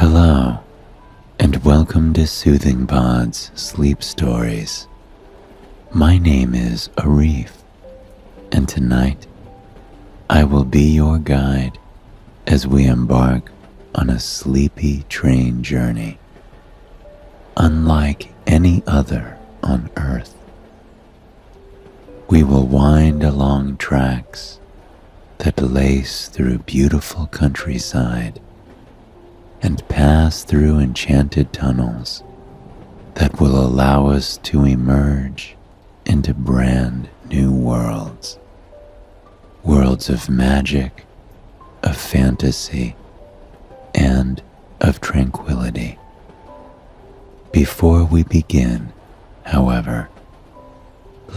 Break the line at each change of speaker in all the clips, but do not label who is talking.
Hello, and welcome to Soothing Pod's Sleep Stories. My name is Arif, and tonight I will be your guide as we embark on a sleepy train journey, unlike any other on Earth. We will wind along tracks that lace through beautiful countryside and pass through enchanted tunnels that will allow us to emerge into brand new worlds. Worlds of magic, of fantasy, and of tranquility. Before we begin, however,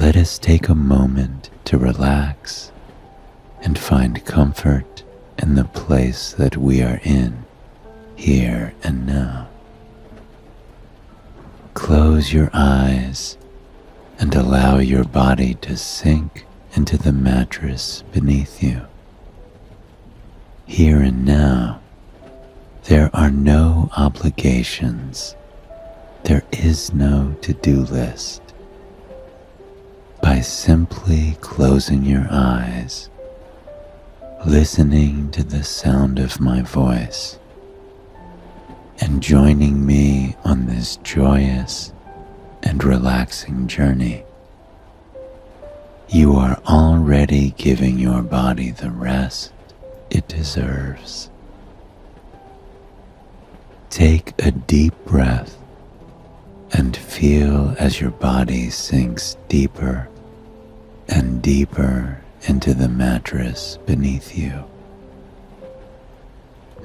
let us take a moment to relax and find comfort in the place that we are in, here and now. Close your eyes and allow your body to sink into the mattress beneath you. Here and now, there are no obligations. There is no to-do list. By simply closing your eyes, listening to the sound of my voice, and joining me on this joyous and relaxing journey, you are already giving your body the rest it deserves. Take a deep breath and feel as your body sinks deeper and deeper into the mattress beneath you.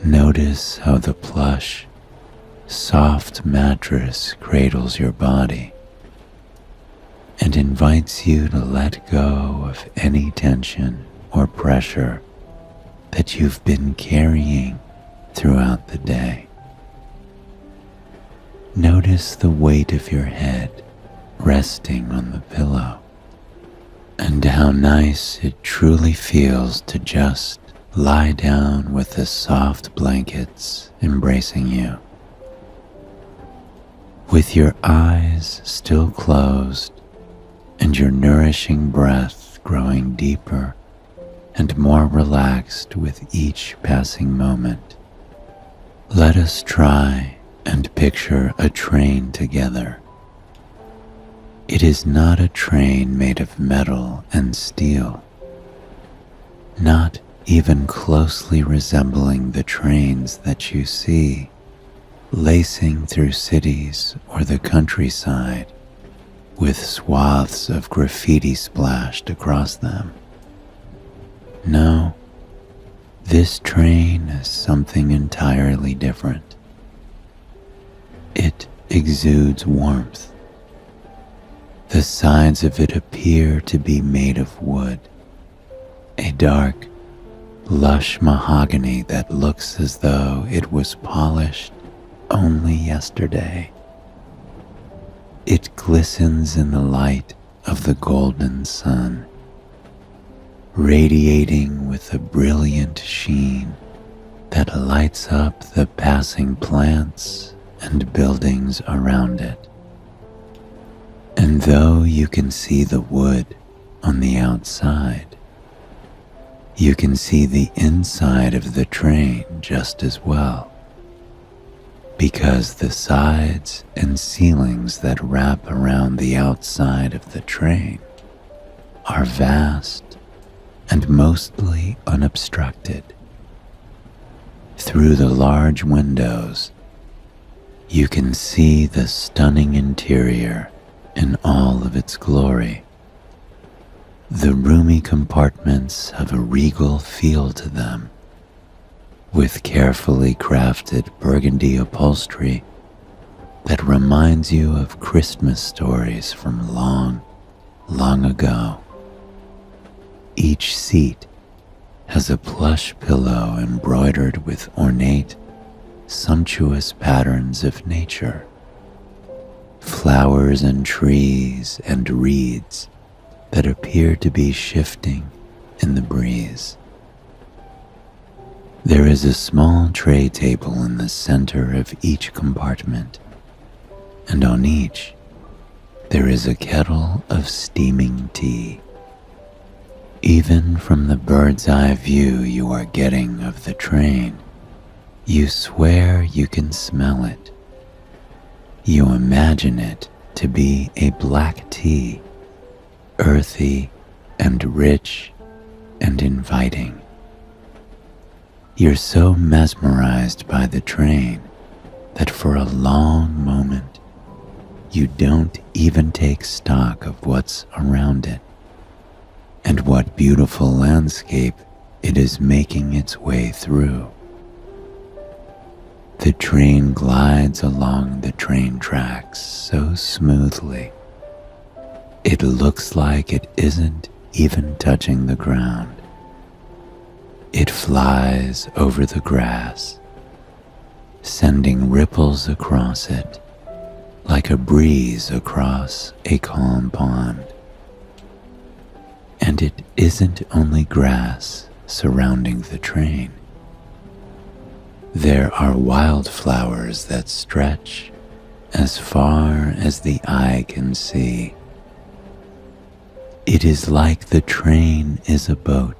Notice how the plush, soft mattress cradles your body and invites you to let go of any tension or pressure that you've been carrying throughout the day. Notice the weight of your head resting on the pillow, and how nice it truly feels to just lie down with the soft blankets embracing you. With your eyes still closed and your nourishing breath growing deeper and more relaxed with each passing moment, let us try and picture a train together. It is not a train made of metal and steel, not even closely resembling the trains that you see lacing through cities or the countryside with swaths of graffiti splashed across them. No, this train is something entirely different. It exudes warmth. The sides of it appear to be made of wood, a dark, lush mahogany that looks as though it was polished only yesterday. It glistens in the light of the golden sun, radiating with a brilliant sheen that lights up the passing plants and buildings around it. And though you can see the wood on the outside, you can see the inside of the train just as well, because the sides and ceilings that wrap around the outside of the train are vast and mostly unobstructed. Through the large windows, you can see the stunning interior in all of its glory. The roomy compartments have a regal feel to them, with carefully crafted burgundy upholstery that reminds you of Christmas stories from long, long ago. Each seat has a plush pillow embroidered with ornate, sumptuous patterns of nature, flowers and trees and reeds that appear to be shifting in the breeze. There is a small tray table in the center of each compartment, and on each there is a kettle of steaming tea. Even from the bird's eye view you are getting of the train, you swear you can smell it. You imagine it to be a black tea, earthy and rich and inviting. You're so mesmerized by the train that for a long moment you don't even take stock of what's around it and what beautiful landscape it is making its way through. The train glides along the train tracks so smoothly, it looks like it isn't even touching the ground. It flies over the grass, sending ripples across it like a breeze across a calm pond. And it isn't only grass surrounding the train. There are wildflowers that stretch as far as the eye can see. It is like the train is a boat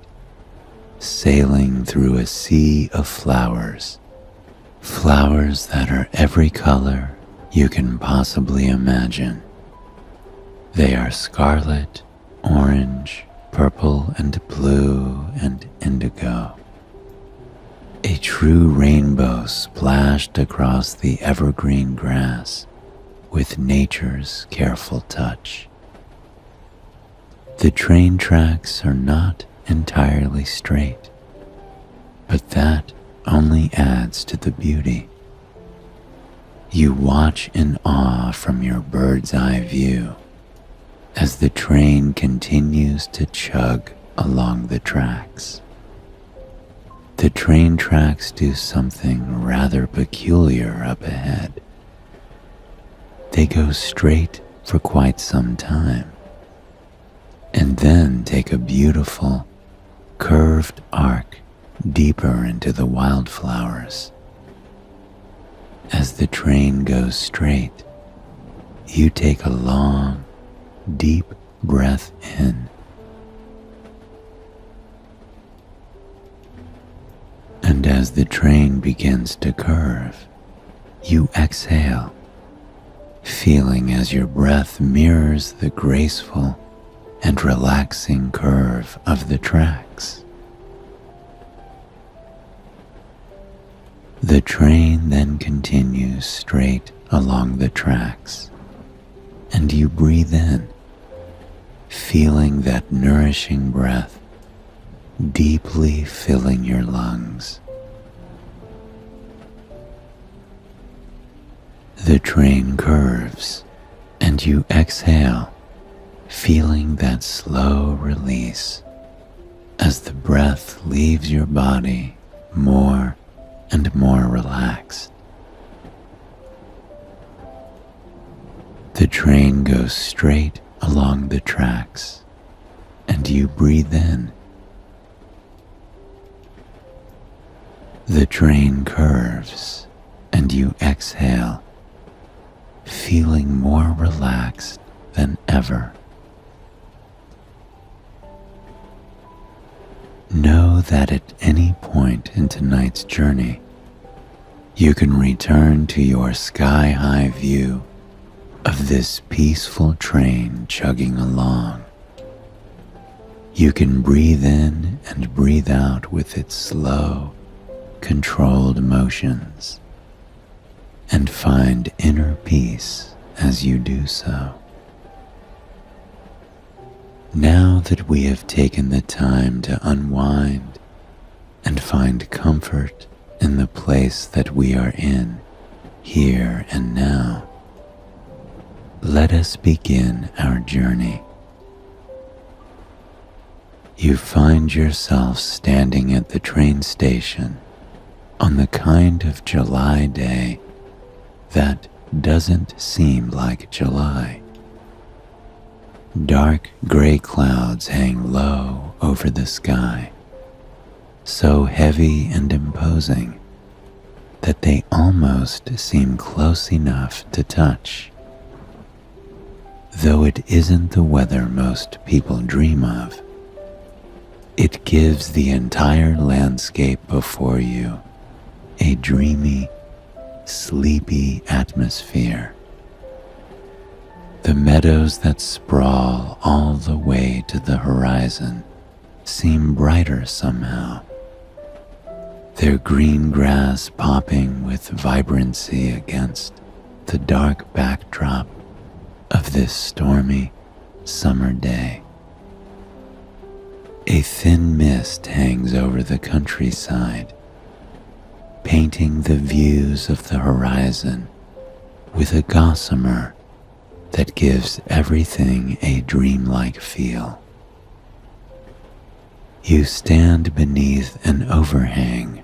sailing through a sea of flowers, flowers that are every color you can possibly imagine. They are scarlet, orange, purple and blue and indigo. A true rainbow splashed across the evergreen grass with nature's careful touch. The train tracks are not entirely straight, but that only adds to the beauty. You watch in awe from your bird's eye view as the train continues to chug along the tracks. The train tracks do something rather peculiar up ahead. They go straight for quite some time, and then take a beautiful, curved arc deeper into the wildflowers. As the train goes straight, you take a long, deep breath in, and as the train begins to curve, you exhale, feeling as your breath mirrors the graceful and relaxing curve of the tracks. The train then continues straight along the tracks, and you breathe in, feeling that nourishing breath deeply filling your lungs. The train curves, and you exhale, feeling that slow release as the breath leaves your body more and more relaxed. The train goes straight along the tracks, and you breathe in. The train curves, and you exhale, feeling more relaxed than ever. Know that at any point in tonight's journey, you can return to your sky-high view of this peaceful train chugging along. You can breathe in and breathe out with its slow, controlled motions, and find inner peace as you do so. Now that we have taken the time to unwind and find comfort in the place that we are in, here and now, let us begin our journey. You find yourself standing at the train station on the kind of July day that doesn't seem like July. Dark gray clouds hang low over the sky, so heavy and imposing that they almost seem close enough to touch. Though it isn't the weather most people dream of, it gives the entire landscape before you a dreamy, sleepy atmosphere. The meadows that sprawl all the way to the horizon seem brighter somehow, their green grass popping with vibrancy against the dark backdrop of this stormy summer day. A thin mist hangs over the countryside, painting the views of the horizon with a gossamer that gives everything a dreamlike feel. You stand beneath an overhang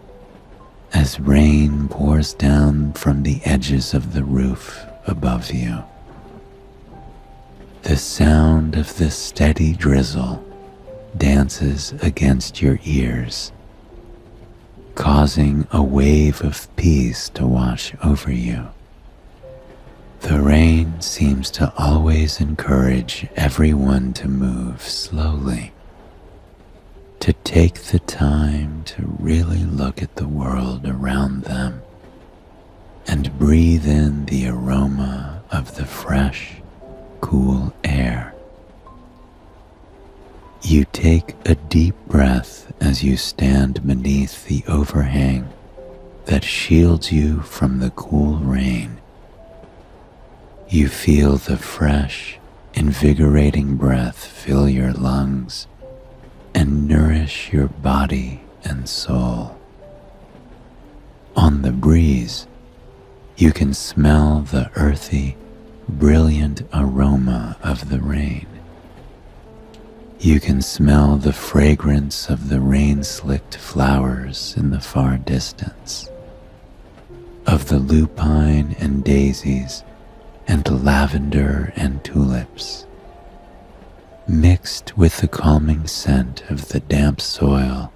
as rain pours down from the edges of the roof above you. The sound of the steady drizzle dances against your ears, causing a wave of peace to wash over you. The rain seems to always encourage everyone to move slowly, to take the time to really look at the world around them and breathe in the aroma of the fresh, cool air. You take a deep breath as you stand beneath the overhang that shields you from the cool rain. You feel the fresh, invigorating breath fill your lungs and nourish your body and soul. On the breeze, you can smell the earthy, brilliant aroma of the rain. You can smell the fragrance of the rain-slicked flowers in the far distance, of the lupine and daisies and lavender and tulips, mixed with the calming scent of the damp soil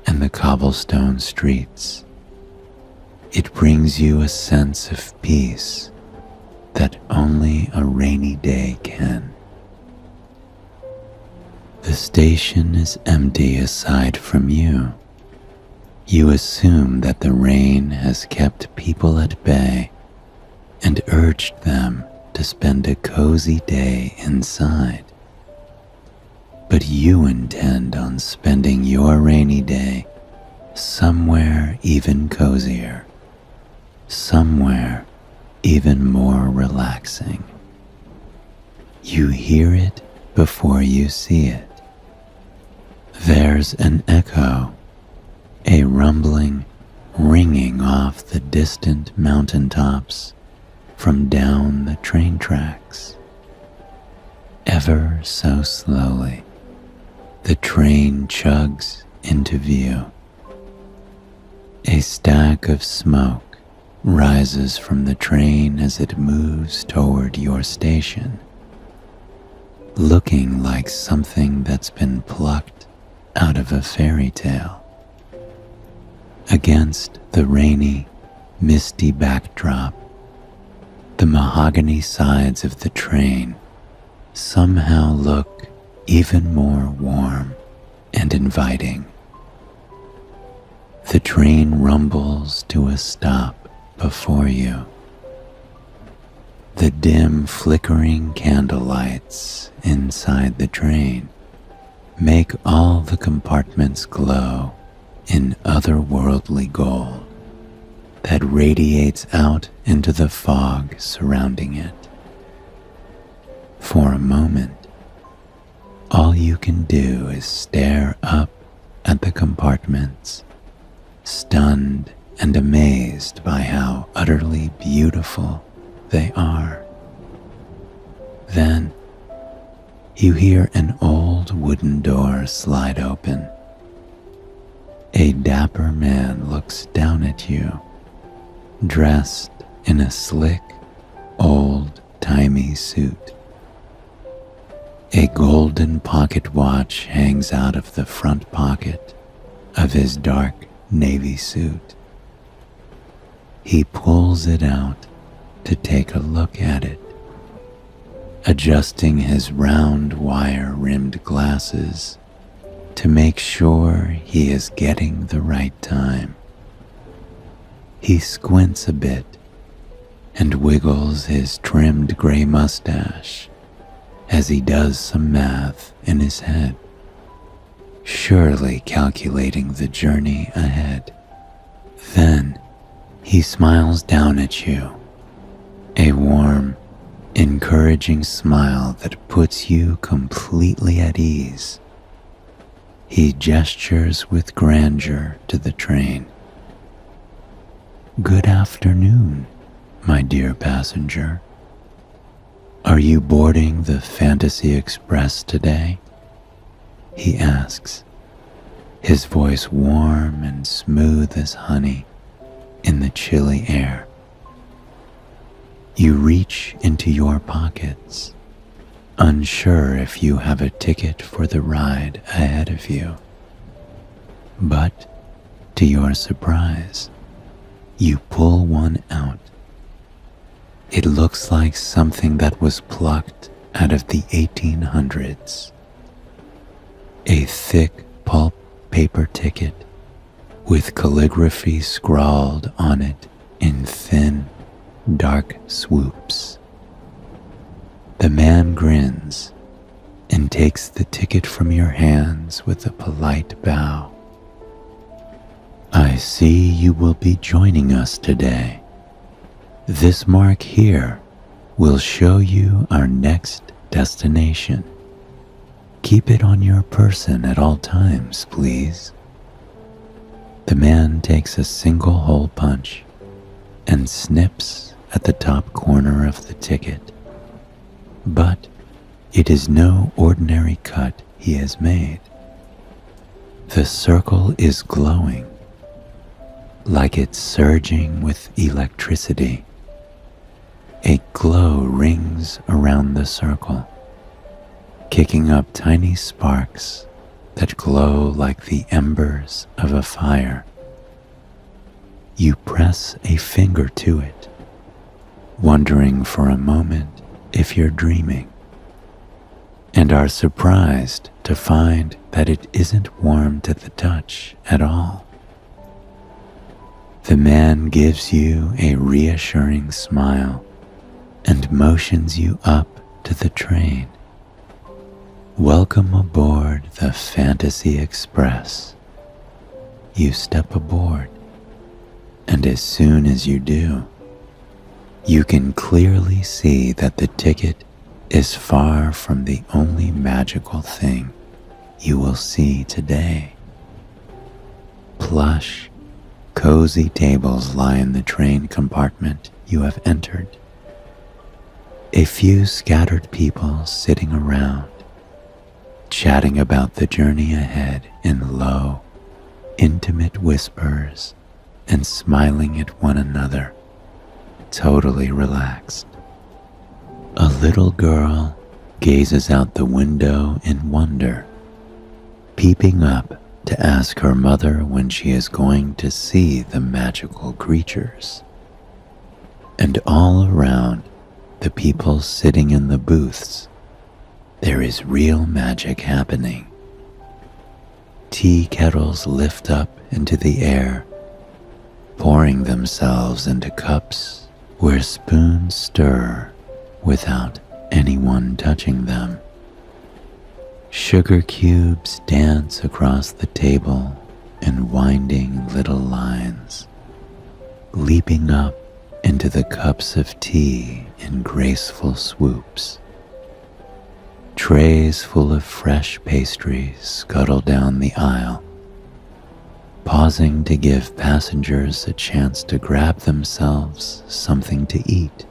and the cobblestone streets. It brings you a sense of peace that only a rainy day can. The station is empty aside from you. You assume that the rain has kept people at bay and urged them to spend a cozy day inside. But you intend on spending your rainy day somewhere even cozier, somewhere even more relaxing. You hear it before you see it. There's an echo, a rumbling, ringing off the distant mountaintops from down the train tracks. Ever so slowly, the train chugs into view. A stack of smoke rises from the train as it moves toward your station, looking like something that's been plucked out of a fairy tale. Against the rainy, misty backdrop, the mahogany sides of the train somehow look even more warm and inviting. The train rumbles to a stop before you. The dim, flickering candlelights inside the train make all the compartments glow in otherworldly gold that radiates out into the fog surrounding it. For a moment, all you can do is stare up at the compartments, stunned and amazed by how utterly beautiful they are. Then you hear an old wooden door slide open. A dapper man looks down at you, dressed in a slick, old-timey suit. A golden pocket watch hangs out of the front pocket of his dark navy suit. He pulls it out to take a look at it, adjusting his round wire-rimmed glasses to make sure he is getting the right time. He squints a bit and wiggles his trimmed gray mustache as he does some math in his head, surely calculating the journey ahead. Then he smiles down at you, a warm, encouraging smile that puts you completely at ease. He gestures with grandeur to the train. "Good afternoon, my dear passenger. Are you boarding the Fantasy Express today?" he asks, his voice warm and smooth as honey in the chilly air. You reach into your pockets, unsure if you have a ticket for the ride ahead of you. But, to your surprise, you pull one out. It looks like something that was plucked out of the 1800s. A thick pulp paper ticket with calligraphy scrawled on it in thin, dark swoops. The man grins and takes the ticket from your hands with a polite bow. "I see you will be joining us today. This mark here will show you our next destination. Keep it on your person at all times, please." The man takes a single hole punch and snips at the top corner of the ticket. But it is no ordinary cut he has made. The circle is glowing, like it's surging with electricity. A glow rings around the circle, kicking up tiny sparks that glow like the embers of a fire. You press a finger to it, wondering for a moment if you're dreaming, and are surprised to find that it isn't warm to the touch at all. The man gives you a reassuring smile and motions you up to the train. "Welcome aboard the Fantasy Express." You step aboard, and as soon as you do, you can clearly see that the ticket is far from the only magical thing you will see today. Plush, cozy tables line the train compartment you have entered. A few scattered people sitting around, chatting about the journey ahead in low, intimate whispers and smiling at one another, totally relaxed. A little girl gazes out the window in wonder, peeping up to ask her mother when she is going to see the magical creatures. And all around the people sitting in the booths, there is real magic happening. Tea kettles lift up into the air, pouring themselves into cups where spoons stir without anyone touching them. Sugar cubes dance across the table in winding little lines, leaping up into the cups of tea in graceful swoops. Trays full of fresh pastries scuttle down the aisle, pausing to give passengers a chance to grab themselves something to eat.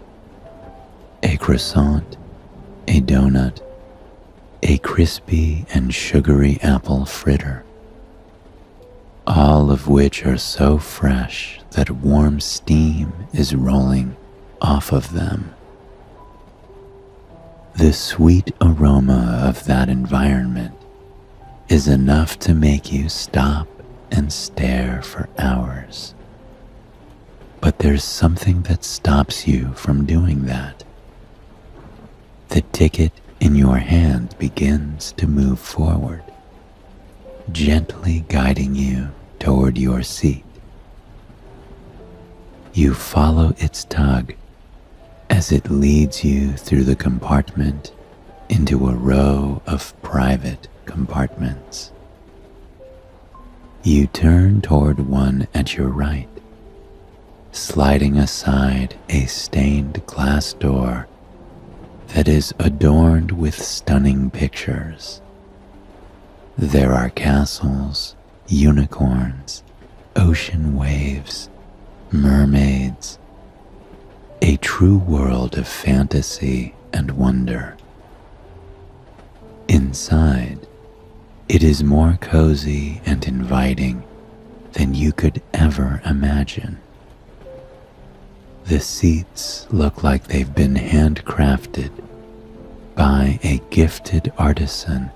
A croissant, a donut, a crispy and sugary apple fritter, all of which are so fresh that warm steam is rolling off of them. The sweet aroma of that environment is enough to make you stop and stare for hours. But there's something that stops you from doing that. The ticket in your hand begins to move forward, gently guiding you toward your seat. You follow its tug as it leads you through the compartment into a row of private compartments. You turn toward one at your right, sliding aside a stained glass door that is adorned with stunning pictures. There are castles, unicorns, ocean waves, mermaids, a true world of fantasy and wonder. Inside, it is more cozy and inviting than you could ever imagine. The seats look like they've been handcrafted by a gifted artisan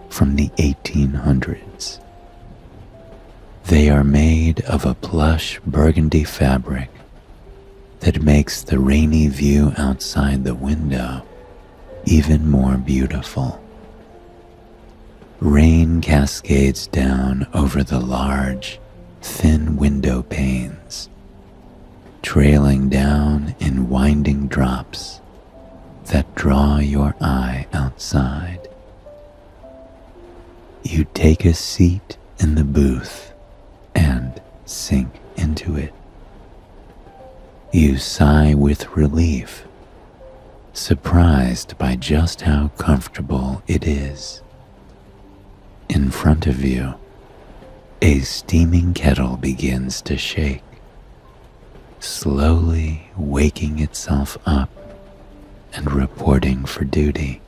from the 1800s. They are made of a plush burgundy fabric that makes the rainy view outside the window even more beautiful. Rain cascades down over the large, thin window panes, trailing down in winding drops that draw your eye outside. You take a seat in the booth and sink into it. You sigh with relief, surprised by just how comfortable it is. In front of you, a steaming kettle begins to shake, slowly waking itself up and reporting for duty.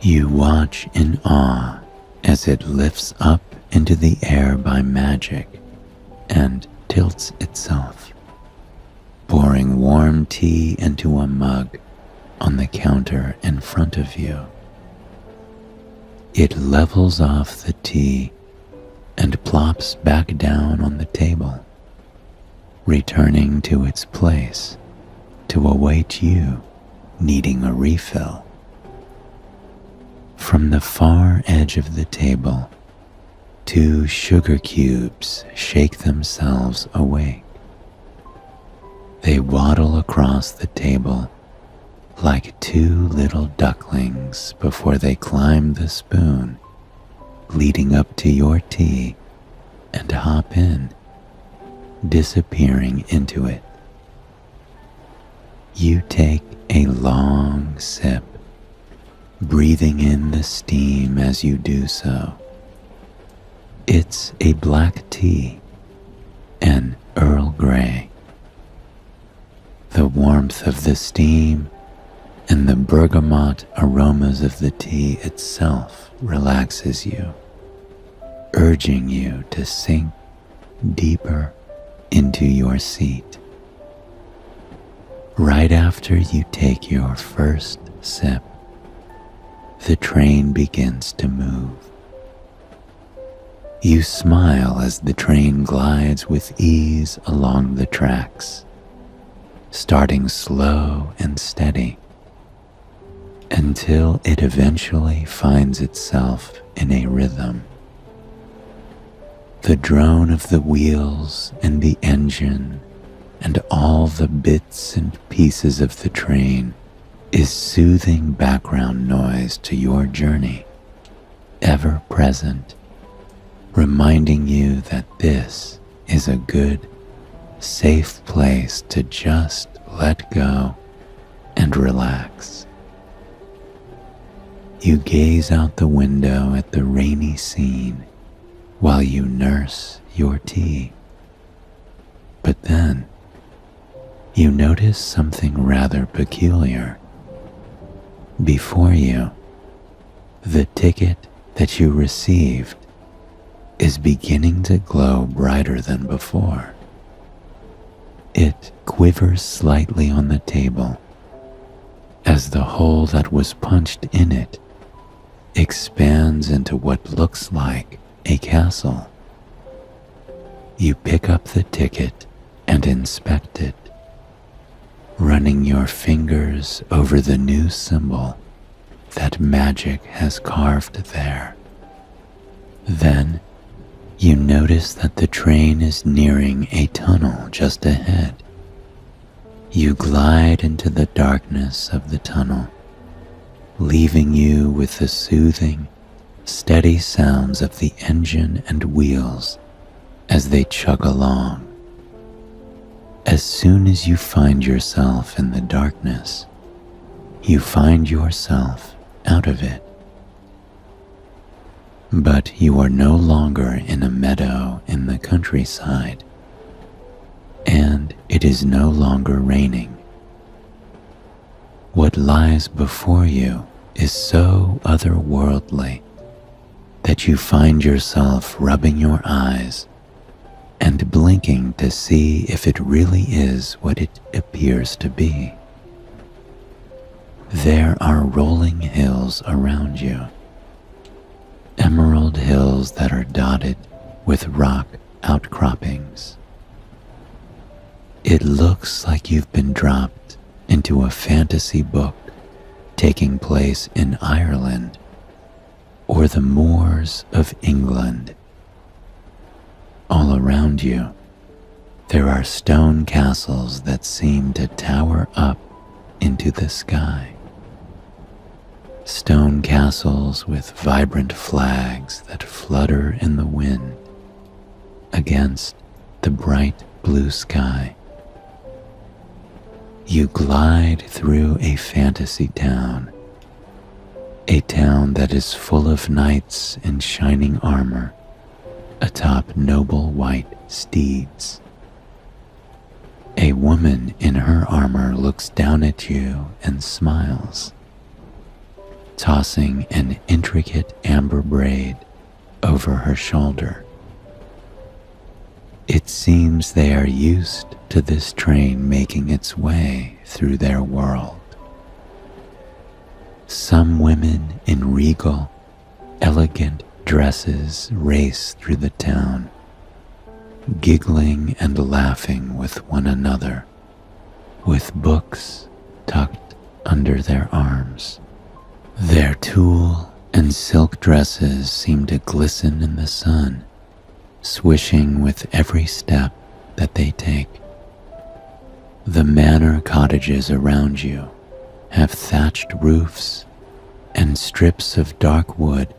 You watch in awe as it lifts up into the air by magic and tilts itself, pouring warm tea into a mug on the counter in front of you. It levels off the tea and plops back down on the table, returning to its place to await you needing a refill. From the far edge of the table, 2 sugar cubes shake themselves awake. They waddle across the table like 2 little ducklings before they climb the spoon leading up to your tea and hop in, disappearing into it. You take a long sip, breathing in the steam as you do so. It's a black tea, an Earl Grey. The warmth of the steam and the bergamot aromas of the tea itself relaxes you, urging you to sink deeper into your seat. Right after you take your first sip, the train begins to move. You smile as the train glides with ease along the tracks, starting slow and steady, until it eventually finds itself in a rhythm. The drone of the wheels and the engine and all the bits and pieces of the train is soothing background noise to your journey, ever present, reminding you that this is a good, safe place to just let go and relax. You gaze out the window at the rainy scene while you nurse your tea. But then, you notice something rather peculiar. Before you, the ticket that you received is beginning to glow brighter than before. It quivers slightly on the table as the hole that was punched in it expands into what looks like a castle. You pick up the ticket and inspect it, running your fingers over the new symbol that magic has carved there. Then you notice that the train is nearing a tunnel just ahead. You glide into the darkness of the tunnel, leaving you with the soothing, steady sounds of the engine and wheels as they chug along. As soon as you find yourself in the darkness, you find yourself out of it. But you are no longer in a meadow in the countryside, and it is no longer raining. What lies before you is so otherworldly that you find yourself rubbing your eyes and blinking to see if it really is what it appears to be. There are rolling hills around you, emerald hills that are dotted with rock outcroppings. It looks like you've been dropped into a fantasy book taking place in Ireland or the moors of England. All around you, there are stone castles that seem to tower up into the sky. Stone castles with vibrant flags that flutter in the wind against the bright blue sky. You glide through a fantasy town, a town that is full of knights in shining armor atop noble white steeds. A woman in her armor looks down at you and smiles, tossing an intricate amber braid over her shoulder. It seems they are used to this train making its way through their world. Some women in regal, elegant dresses race through the town, giggling and laughing with one another, with books tucked under their arms. Their tulle and silk dresses seem to glisten in the sun, swishing with every step that they take. The manor cottages around you have thatched roofs and strips of dark wood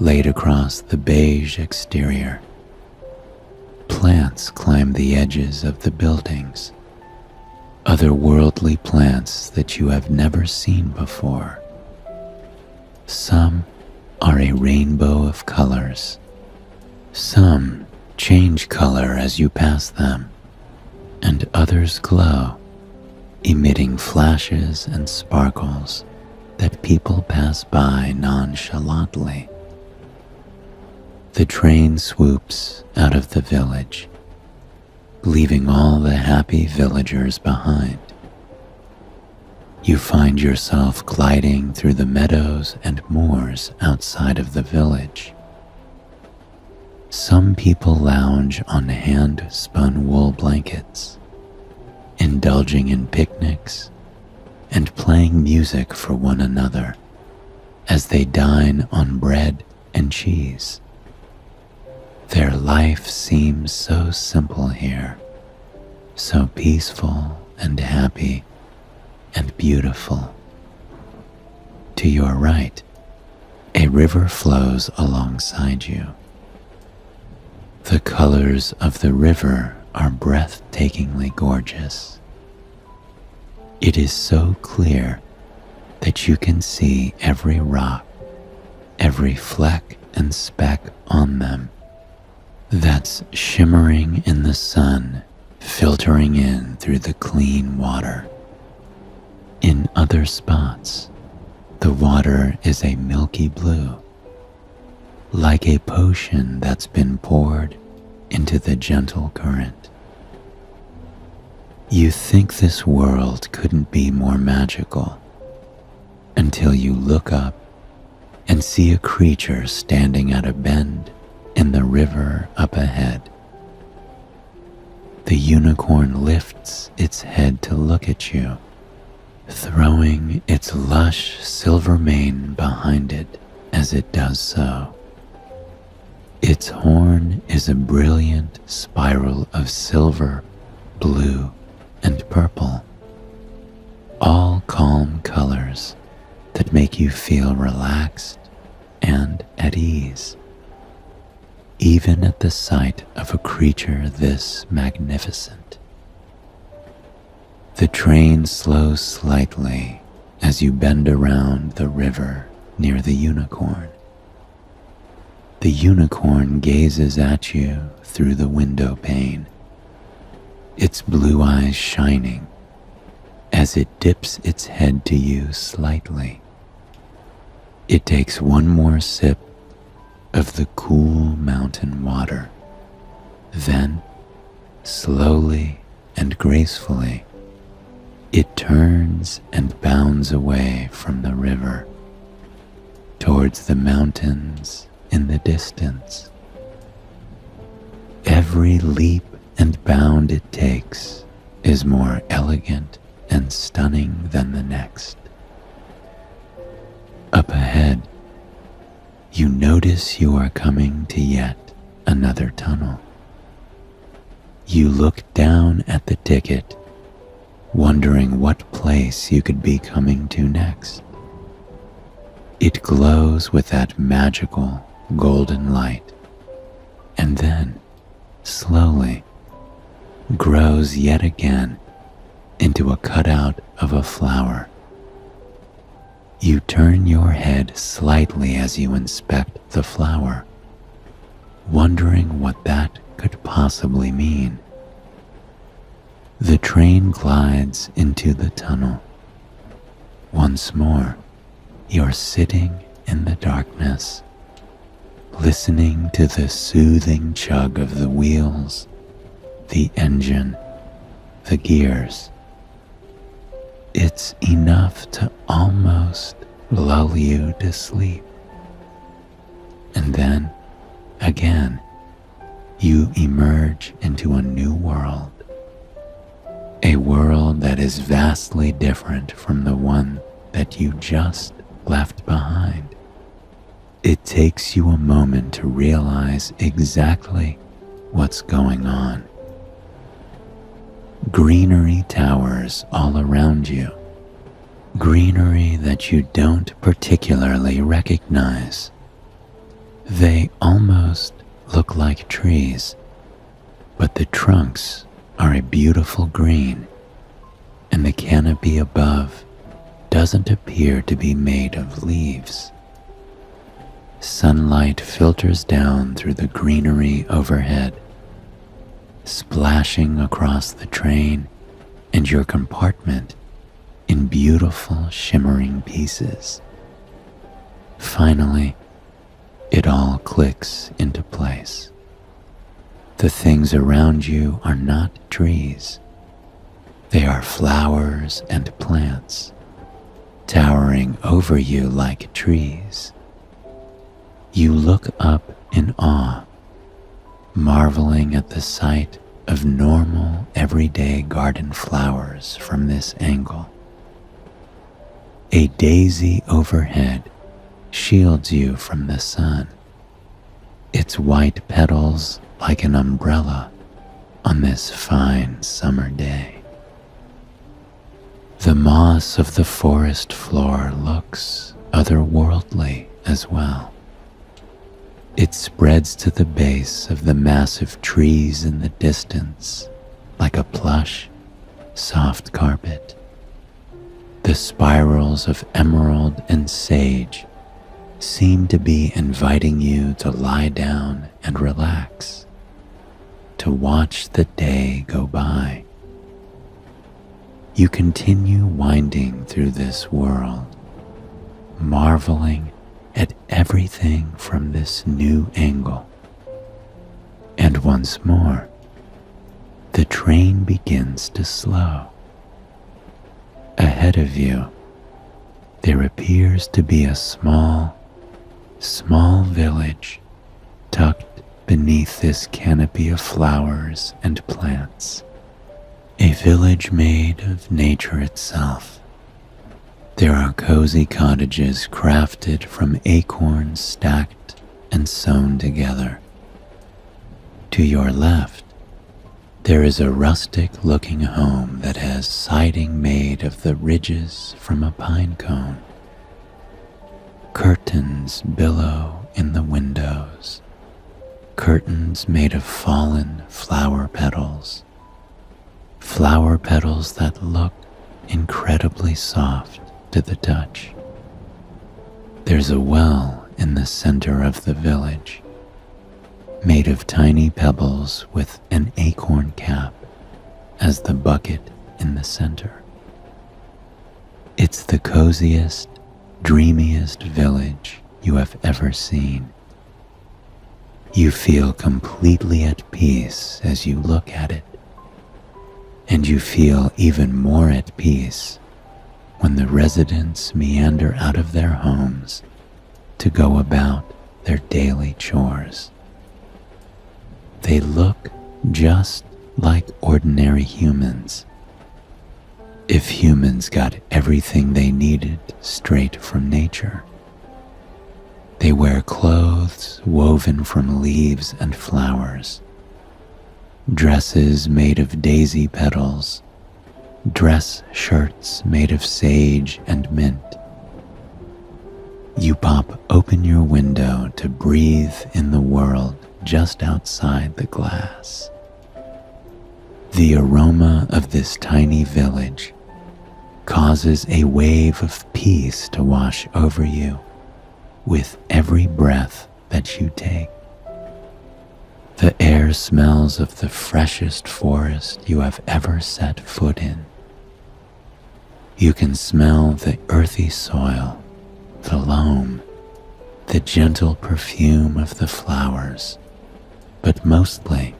laid across the beige exterior. Plants climb the edges of the buildings, otherworldly plants that you have never seen before. Some are a rainbow of colors. Some change color as you pass them, and others glow, emitting flashes and sparkles that people pass by nonchalantly. The train swoops out of the village, leaving all the happy villagers behind. You find yourself gliding through the meadows and moors outside of the village. Some people lounge on hand-spun wool blankets, indulging in picnics and playing music for one another as they dine on bread and cheese. Their life seems so simple here, so peaceful and happy and beautiful. To your right, a river flows alongside you. The colors of the river are breathtakingly gorgeous. It is so clear that you can see every rock, every fleck and speck on them that's shimmering in the sun, filtering in through the clean water. In other spots, the water is a milky blue, like a potion that's been poured into the gentle current. You think this world couldn't be more magical until you look up and see a creature standing at a bend in the river up ahead. The unicorn lifts its head to look at you, throwing its lush silver mane behind it as it does so. Its horn is a brilliant spiral of silver, blue, and purple, all calm colors that make you feel relaxed and at ease, even at the sight of a creature this magnificent. The train slows slightly as you bend around the river near the unicorn. The unicorn gazes at you through the window pane, its blue eyes shining as it dips its head to you slightly. It takes one more sip of the cool mountain water. Then, slowly and gracefully, it turns and bounds away from the river towards the mountains in the distance. Every leap and bound it takes is more elegant and stunning than the next. Up ahead, you notice you are coming to yet another tunnel. You look down at the ticket, wondering what place you could be coming to next. It glows with that magical golden light, and then, slowly, grows yet again into a cutout of a flower. You turn your head slightly as you inspect the flower, wondering what that could possibly mean. The train glides into the tunnel. Once more, you're sitting in the darkness, listening to the soothing chug of the wheels, the engine, the gears. It's enough to almost lull you to sleep. And then, again, you emerge into a new world. A world that is vastly different from the one that you just left behind. It takes you a moment to realize exactly what's going on. Greenery towers all around you, greenery that you don't particularly recognize. They almost look like trees, but the trunks are a beautiful green, and the canopy above doesn't appear to be made of leaves. Sunlight filters down through the greenery overhead, splashing across the train and your compartment in beautiful shimmering pieces. Finally, it all clicks into place. The things around you are not trees. They are flowers and plants, towering over you like trees. You look up in awe, marveling at the sight of normal, everyday garden flowers from this angle. A daisy overhead shields you from the sun, its white petals like an umbrella on this fine summer day. The moss of the forest floor looks otherworldly as well. It spreads to the base of the massive trees in the distance like a plush, soft carpet. The spirals of emerald and sage seem to be inviting you to lie down and relax, to watch the day go by. You continue winding through this world, marveling at everything from this new angle. And once more, the train begins to slow. Ahead of you, there appears to be a small village tucked beneath this canopy of flowers and plants, a village made of nature itself. There are cozy cottages crafted from acorns stacked and sewn together. To your left, there is a rustic-looking home that has siding made of the ridges from a pine cone. Curtains billow in the windows, curtains made of fallen flower petals that look incredibly soft to the touch. There's a well in the center of the village, made of tiny pebbles with an acorn cap as the bucket in the center. It's the coziest, dreamiest village you have ever seen. You feel completely at peace as you look at it, and you feel even more at peace when the residents meander out of their homes to go about their daily chores. They look just like ordinary humans, if humans got everything they needed straight from nature. They wear clothes woven from leaves and flowers, dresses made of daisy petals, dress shirts made of sage and mint. You pop open your window to breathe in the world just outside the glass. The aroma of this tiny village causes a wave of peace to wash over you with every breath that you take. The air smells of the freshest forest you have ever set foot in. You can smell the earthy soil, the loam, the gentle perfume of the flowers, but mostly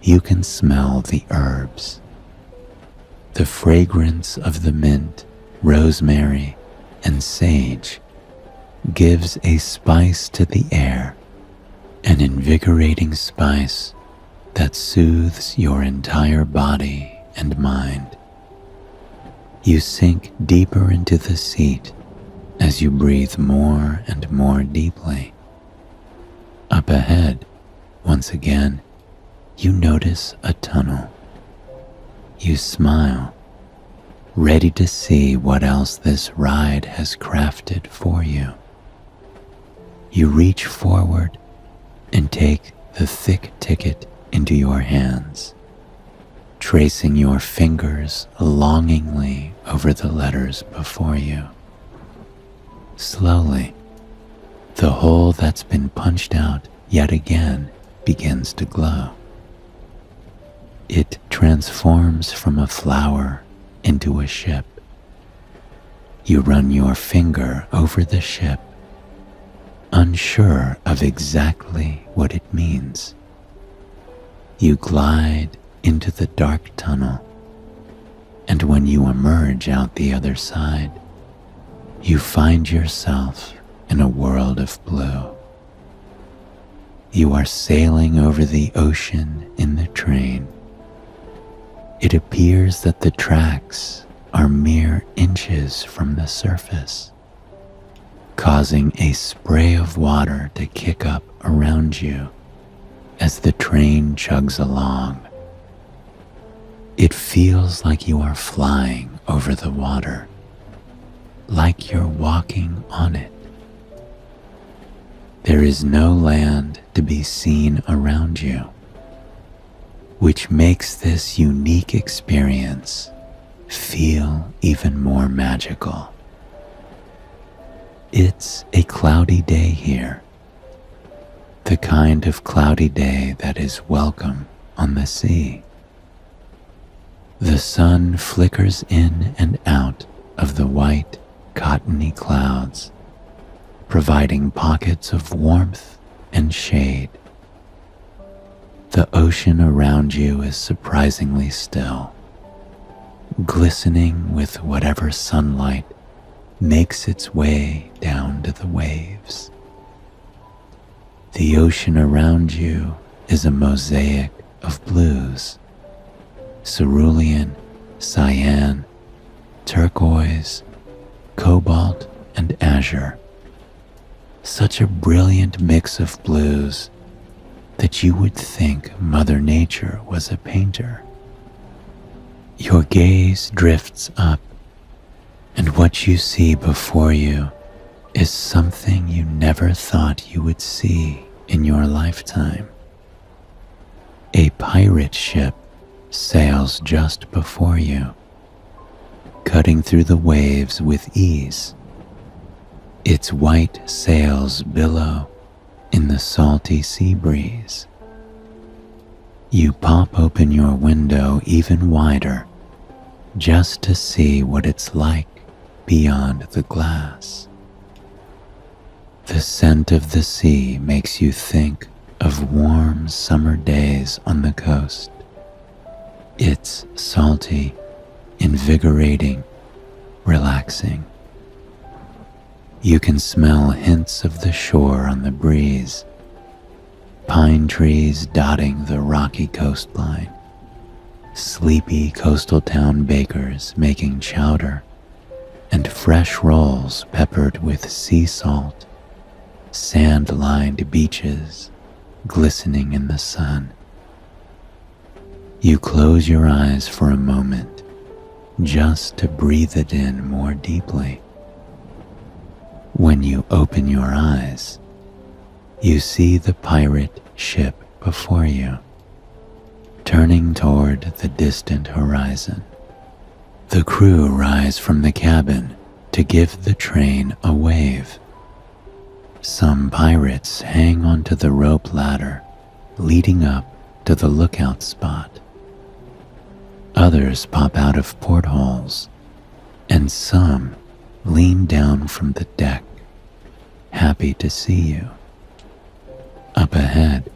you can smell the herbs. The fragrance of the mint, rosemary, and sage gives a spice to the air, an invigorating spice that soothes your entire body and mind. You sink deeper into the seat as you breathe more and more deeply. Up ahead, once again, you notice a tunnel. You smile, ready to see what else this ride has crafted for you. You reach forward and take the thick ticket into your hands, tracing your fingers longingly over the letters before you. Slowly, the hole that's been punched out yet again begins to glow. It transforms from a flower into a ship. You run your finger over the ship, unsure of exactly what it means. You glide into the dark tunnel, and when you emerge out the other side, you find yourself in a world of blue. You are sailing over the ocean in the train. It appears that the tracks are mere inches from the surface, causing a spray of water to kick up around you as the train chugs along. It feels like you are flying over the water, like you're walking on it. There is no land to be seen around you, which makes this unique experience feel even more magical. It's a cloudy day here, the kind of cloudy day that is welcome on the sea. The sun flickers in and out of the white, cottony clouds, providing pockets of warmth and shade. The ocean around you is surprisingly still, glistening with whatever sunlight makes its way down to the waves. The ocean around you is a mosaic of blues: cerulean, cyan, turquoise, cobalt, and azure. Such a brilliant mix of blues that you would think Mother Nature was a painter. Your gaze drifts up, and what you see before you is something you never thought you would see in your lifetime. A pirate ship sails just before you, cutting through the waves with ease. Its white sails billow in the salty sea breeze. You pop open your window even wider just to see what it's like beyond the glass. The scent of the sea makes you think of warm summer days on the coast. It's salty, invigorating, relaxing. You can smell hints of the shore on the breeze, pine trees dotting the rocky coastline, sleepy coastal town bakers making chowder, and fresh rolls peppered with sea salt, sand-lined beaches glistening in the sun. You close your eyes for a moment just to breathe it in more deeply. When you open your eyes, you see the pirate ship before you, turning toward the distant horizon. The crew rise from the cabin to give the train a wave. Some pirates hang onto the rope ladder leading up to the lookout spot. Others pop out of portholes, and some lean down from the deck, happy to see you. Up ahead,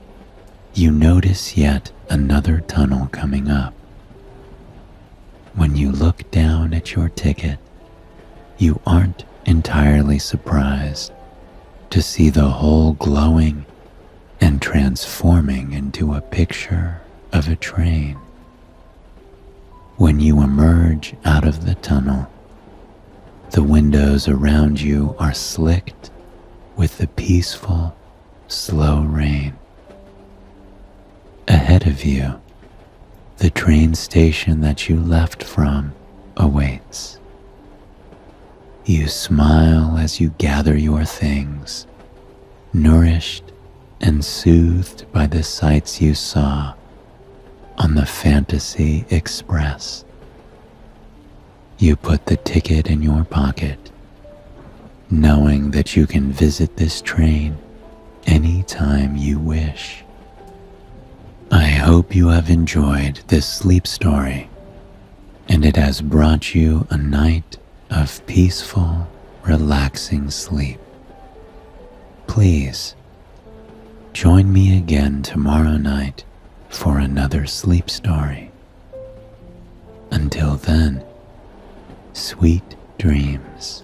you notice yet another tunnel coming up. When you look down at your ticket, you aren't entirely surprised to see the hole glowing and transforming into a picture of a train. When you emerge out of the tunnel, the windows around you are slicked with the peaceful, slow rain. Ahead of you, the train station that you left from awaits. You smile as you gather your things, nourished and soothed by the sights you saw on the Fantasy Express. You put the ticket in your pocket, knowing that you can visit this train anytime you wish. I hope you have enjoyed this sleep story, and it has brought you a night of peaceful, relaxing sleep. Please join me again tomorrow night for another sleep story. Until then, sweet dreams.